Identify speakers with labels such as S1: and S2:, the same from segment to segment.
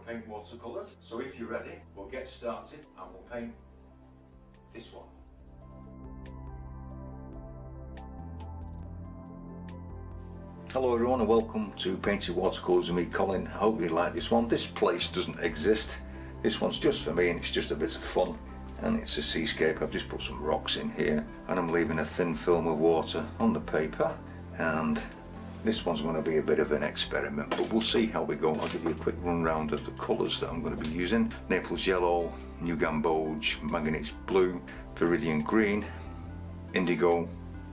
S1: wet.Paint watercolors. So if you're ready, we'll get started and we'll paint this one. Hello everyone and welcome to Painted Watercolors with me, Colin. I hope you like this one. This place doesn't exist. This one's just for me and it's just a bit of fun. And it's a seascape. I've just put some rocks in here and I'm leaving a thin film of water on the paper. And this one's going to be a bit of an experiment, but we'll see how we go. I'll give you a quick run round of the colours that I'm going to be using. Naples yellow, new gamboge, manganese blue, viridian green, indigo,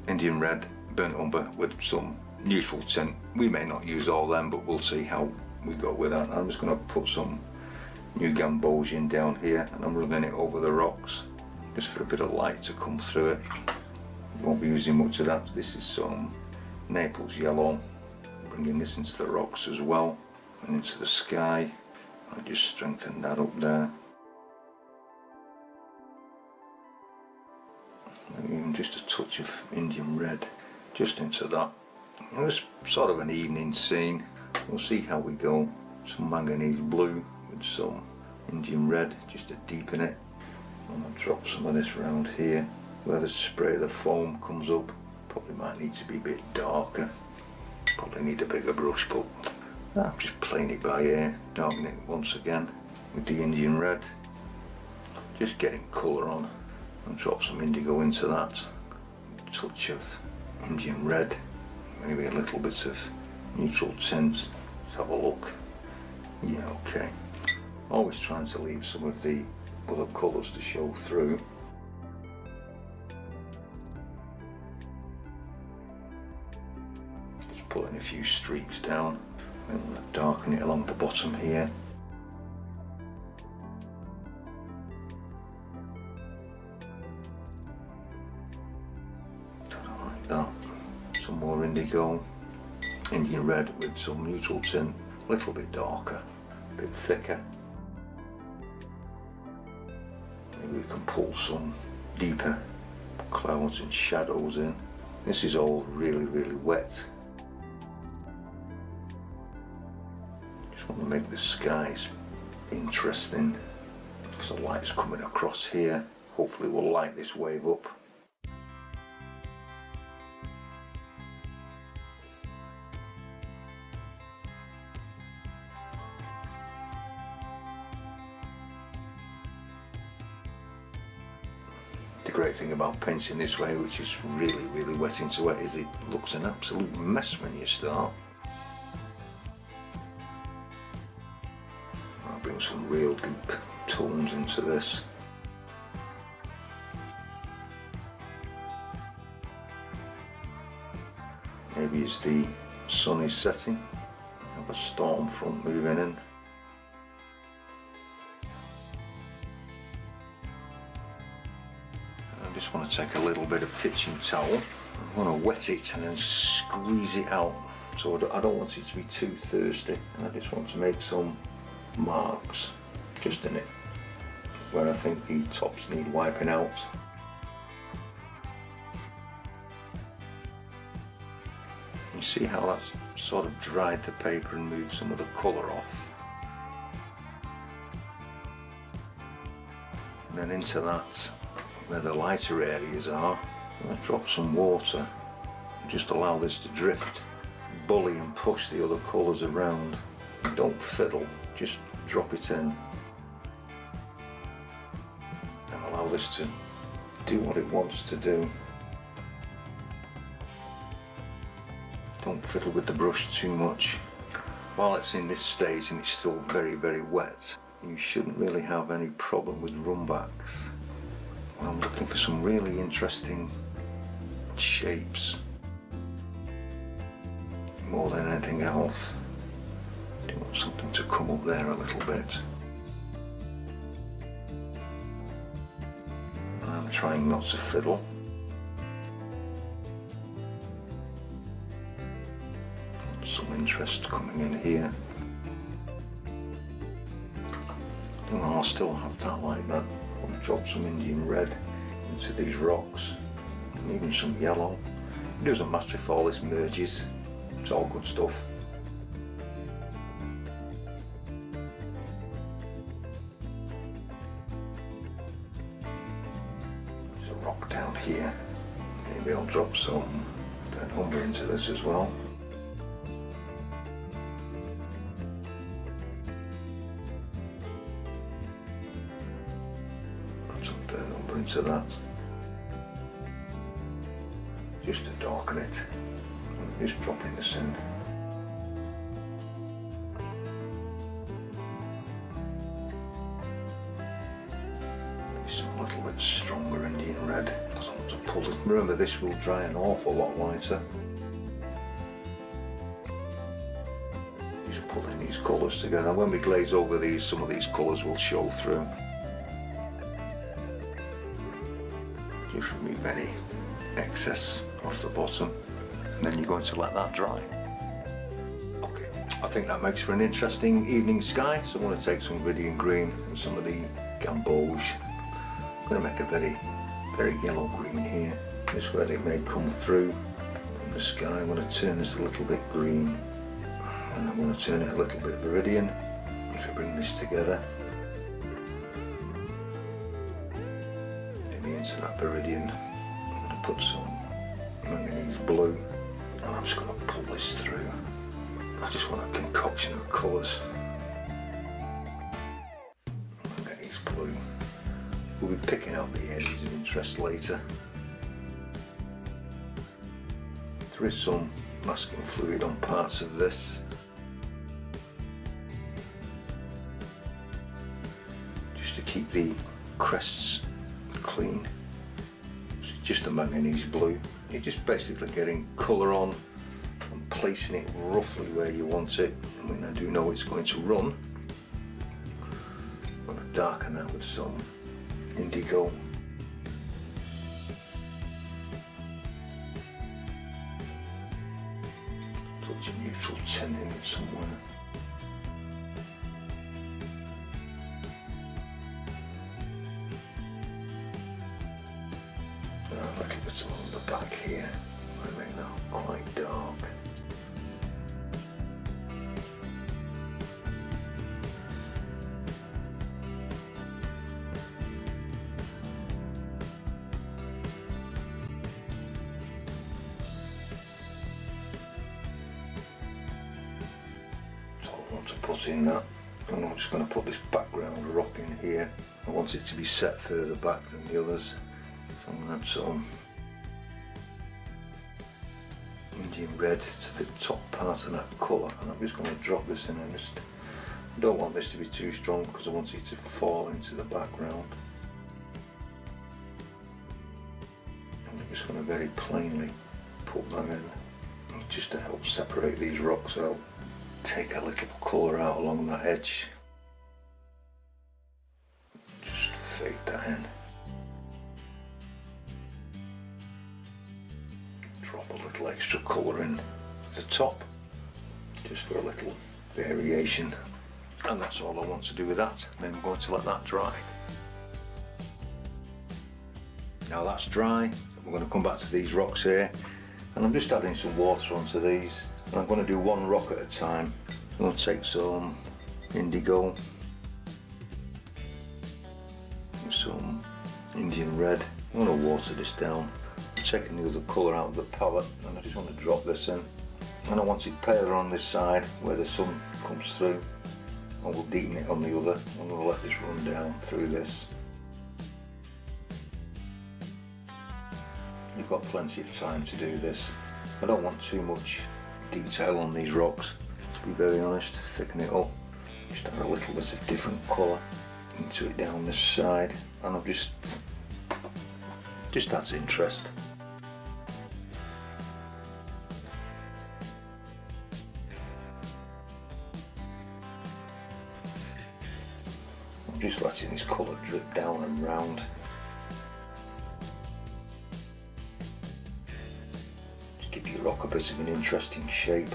S1: Indian red, burnt umber with some neutral tint. We may not use all them, but we'll see how we go with that. I'm just going to put some new gamboge in down here and I'm running it over the rocks just for a bit of light to come through it. Won't be using much of that. This is some Naples yellow, bringing this into the rocks as well and into the sky. I'll just strengthen that up there. And even just a touch of Indian red just into that. And it's sort of an evening scene. We'll see how we go. Some manganese blue with some Indian red just to deepen it. I'm going to drop some of this around here where the spray of the foam comes up. Probably might need to be a bit darker. Probably need a bigger brush, but I'm just playing it by ear, darkening it once again with the Indian red. Just getting colour on and drop some indigo into that. A touch of Indian red, maybe a little bit of neutral tint. Let's have a look. Yeah, okay. Always trying to leave some of the other colours to show through. Just putting a few streaks down and darken it along the bottom here. Like that. Some more indigo, Indian red with some neutral tint, a little bit darker, a bit thicker. Maybe we can pull some deeper clouds and shadows in. This is all really wet. Just want to make the skies interesting because the light's coming across here. Hopefully we'll light this wave up. The great thing about painting this way, which is really wet into wet, is it looks an absolute mess when you start. I'll bring some real deep tones into this. Maybe it's the sun is setting, have a storm front moving in. I just want to take a little bit of kitchen towel. I want to wet it and then squeeze it out. So I don't want it to be too thirsty. I just want to make some marks just in it where I think the tops need wiping out. You see how that's sort of dried the paper and moved some of the colour off. And then into that, where the lighter areas are, I'm going to drop some water and just allow this to drift, bully and push the other colours around. Don't fiddle, just drop it in and allow this to do what it wants to do. Don't fiddle with the brush too much. While it's in this stage and it's still very wet, you shouldn't really have any problem with runbacks. I'm looking for some really interesting shapes more than anything else. I want something to come up there a little bit. And I'm trying not to fiddle. Some interest coming in here. And I'll still have that like that. I'll drop some Indian red into these rocks, and even some yellow. It doesn't matter if all this merges, it's all good stuff. rock down here. Maybe I'll drop some burnt umber into this as well. Put some burnt umber into that. Just to darken it. I'm just dropping this in. Some little bit stronger Indian red, because I want to pull it. Remember, this will dry an awful lot lighter. Just pulling these colours together. When we glaze over these, some of these colours will show through. Just remove any excess off the bottom, and then you're going to let that dry. Okay, I think that makes for an interesting evening sky. So I'm going to take some Viridian green and some of the gamboge. I'm going to make a very yellow green here, just where it may come through from the sky. I'm going to turn this a little bit green, and I'm going to turn it a little bit Viridian. If I bring this together, maybe into that Viridian, I'm going to put some manganese blue, and I'm just going to pull this through. I just want a concoction of colours. Manganese blue. We'll be picking out the areas of interest later. There is some masking fluid on parts of this. Just to keep the crests clean. It's just a manganese blue. You're just basically getting colour on and placing it roughly where you want it. And when I do know it's going to run, I'm going to darken that with some indigo. Touch a neutral tint in it somewhere. A little bit along the back here. I make that quite dark. To put in that, and I'm just going to put this background rock in here. I want it to be set further back than the others, so I'm going to add some Indian red to the top part of that colour, and I'm just going to drop this in. I don't want this to be too strong because I want it to fall into the background. And I'm just going to very plainly put that in, just to help separate these rocks out. Take a little colour out along that edge. Just fade that in. Drop a little extra colour in at the top, just for a little variation. And that's all I want to do with that. Then I'm going to let that dry. Now that's dry, we're going to come back to these rocks here, and I'm just adding some water onto these. And I'm going to do one rock at a time. I'm going to take some indigo and some Indian red. I'm going to water this down. I'm taking the other colour out of the palette, and I just want to drop this in. And I want it paler on this side where the sun comes through. I will deepen it on the other. I'm going to let this run down through this. You've got plenty of time to do this. I don't want too much detail on these rocks, to be very honest. Thicken it up, just add a little bit of different colour into it down this side, and I've just adds interest. I'm just letting this colour drip down and round. Give your rock a bit of an interesting shape.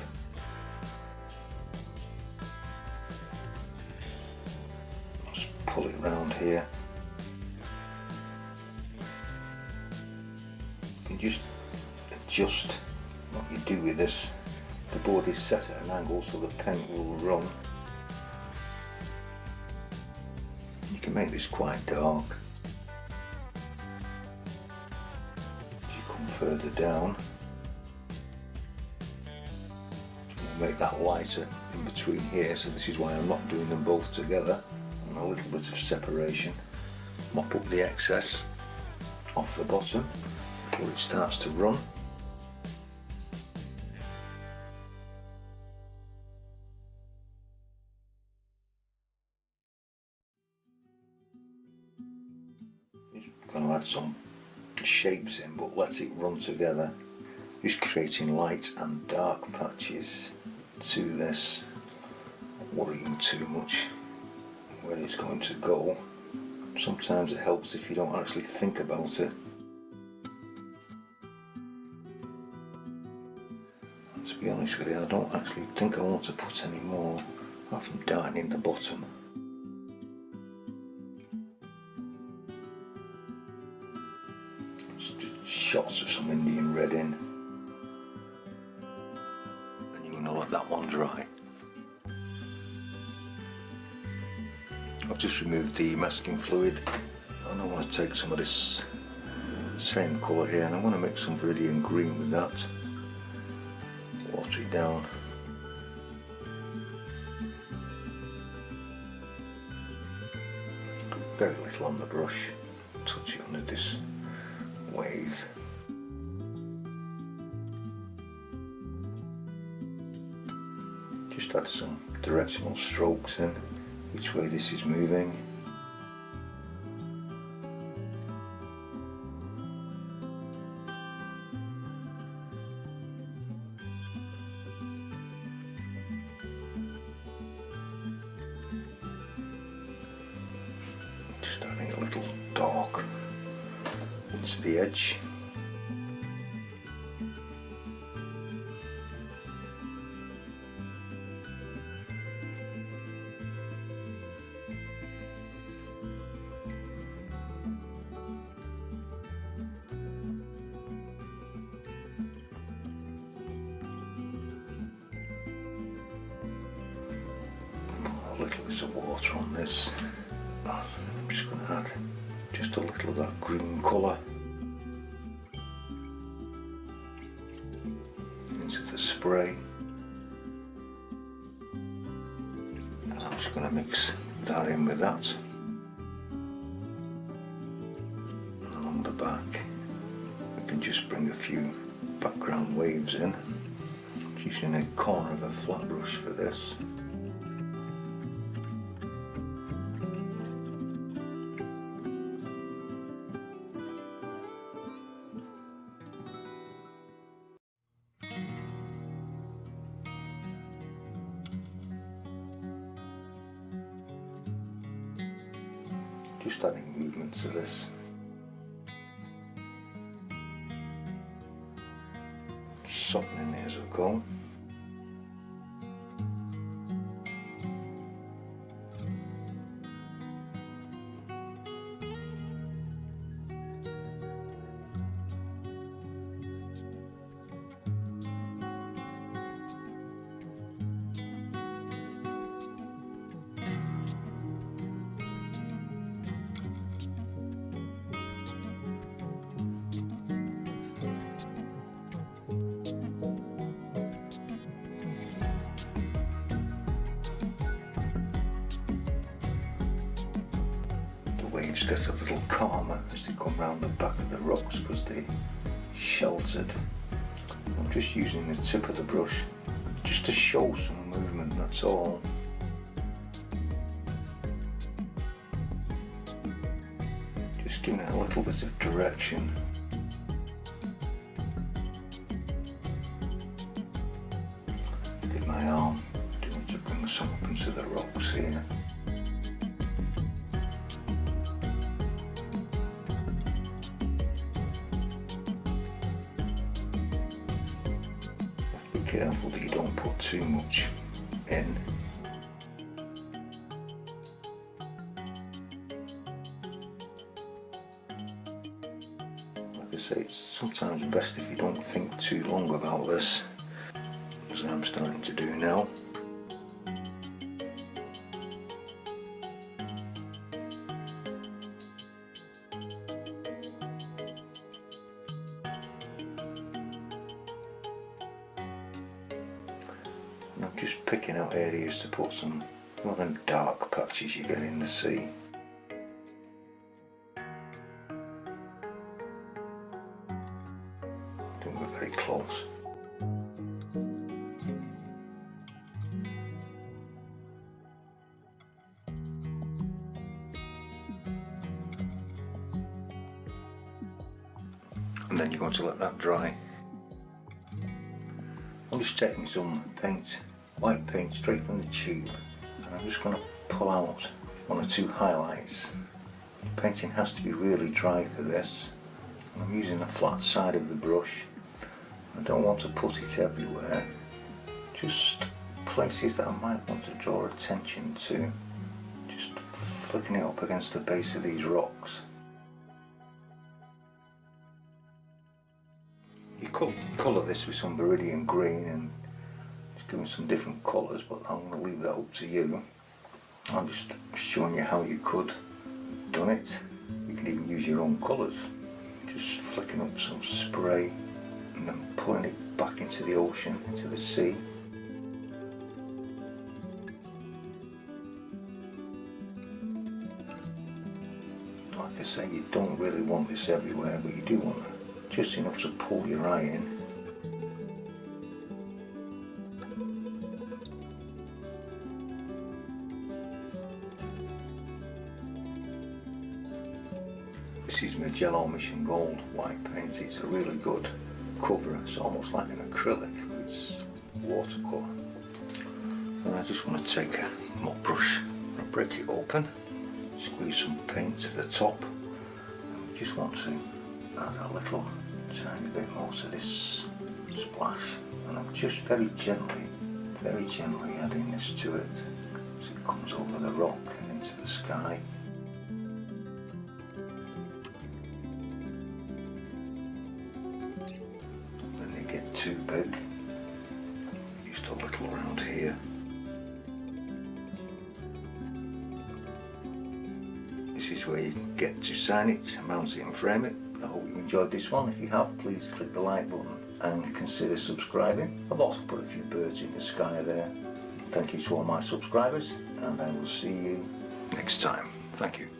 S1: Just pull it round here. You can just adjust what you do with this. The board is set at an angle so the paint will run. You can make this quite dark. come further down. We'll make that lighter in between here, so this is why I'm not doing them both together. And a little bit of separation. Mop up the excess off the bottom before it starts to run. Going to add some shapes in, but let it run together, just creating light and dark patches to this, not worrying too much where it's going to go. Sometimes it helps if you don't actually think about it. And to be honest with you, I don't actually think I want to put any more apart from darkening the bottom. Shots of some Indian red in, and you're going to let that one dry. I've just removed the masking fluid, and I want to take some of this same colour here, and I want to mix some viridian green with that, water it down. Very little on the brush, touch it under this wave. Just add some directional strokes in which way this is moving. Just adding a little dark into the edge. A little bit of water on this. I'm just going to add just a little of that green colour into the spray. And I'm just going to mix that in with that. And along the back, we can just bring a few background waves in. Using a corner of a flat brush for this. Just adding movement to this. Softening it as I go. Waves get a little calmer as they come round the back of the rocks because they're sheltered. I'm just using the tip of the brush just to show some movement, that's all. Just giving it a little bit of direction. With my arm, doing to bring some up into the rocks here. Careful that you don't put too much in. Like I say, it's sometimes best if you don't think too long about this, as I'm starting to do now. just picking out areas to put some of them dark patches you get in the sea. I think we're very close. And then you're going to let that dry. I'm just taking some paint, white paint, straight from the tube, and I'm just going to pull out one or two highlights. The painting has to be really dry for this. I'm using the flat side of the brush. I don't want to put it everywhere, just places that I might want to draw attention to. Just flicking it up against the base of these rocks. You could colour this with some Viridian green and just give them some different colours, but I'm going to leave that up to you. I'm just showing you how you could have done it. You can even use your own colours. Just flicking up some spray and then pulling it back into the ocean, into the sea. Like I say, you don't really want this everywhere, but you do want just enough to pull your eye in. This is Magello Mission Gold white paint. It's a really good cover. It's almost like an acrylic, but it's watercolor. And I just want to take a mop brush and break it open, squeeze some paint to the top, and we just want to add a little tiny bit more to this splash, and I'm just very gently adding this to it as it comes over the rock and into the sky. When they get too big, just a little around here. This is where you can get to sign it, mount it and frame it. I hope you enjoyed this one. If you have, please click the like button and consider subscribing. I've also put a few birds in the sky there. Thank you to all my subscribers, and I will see you next time. Thank you.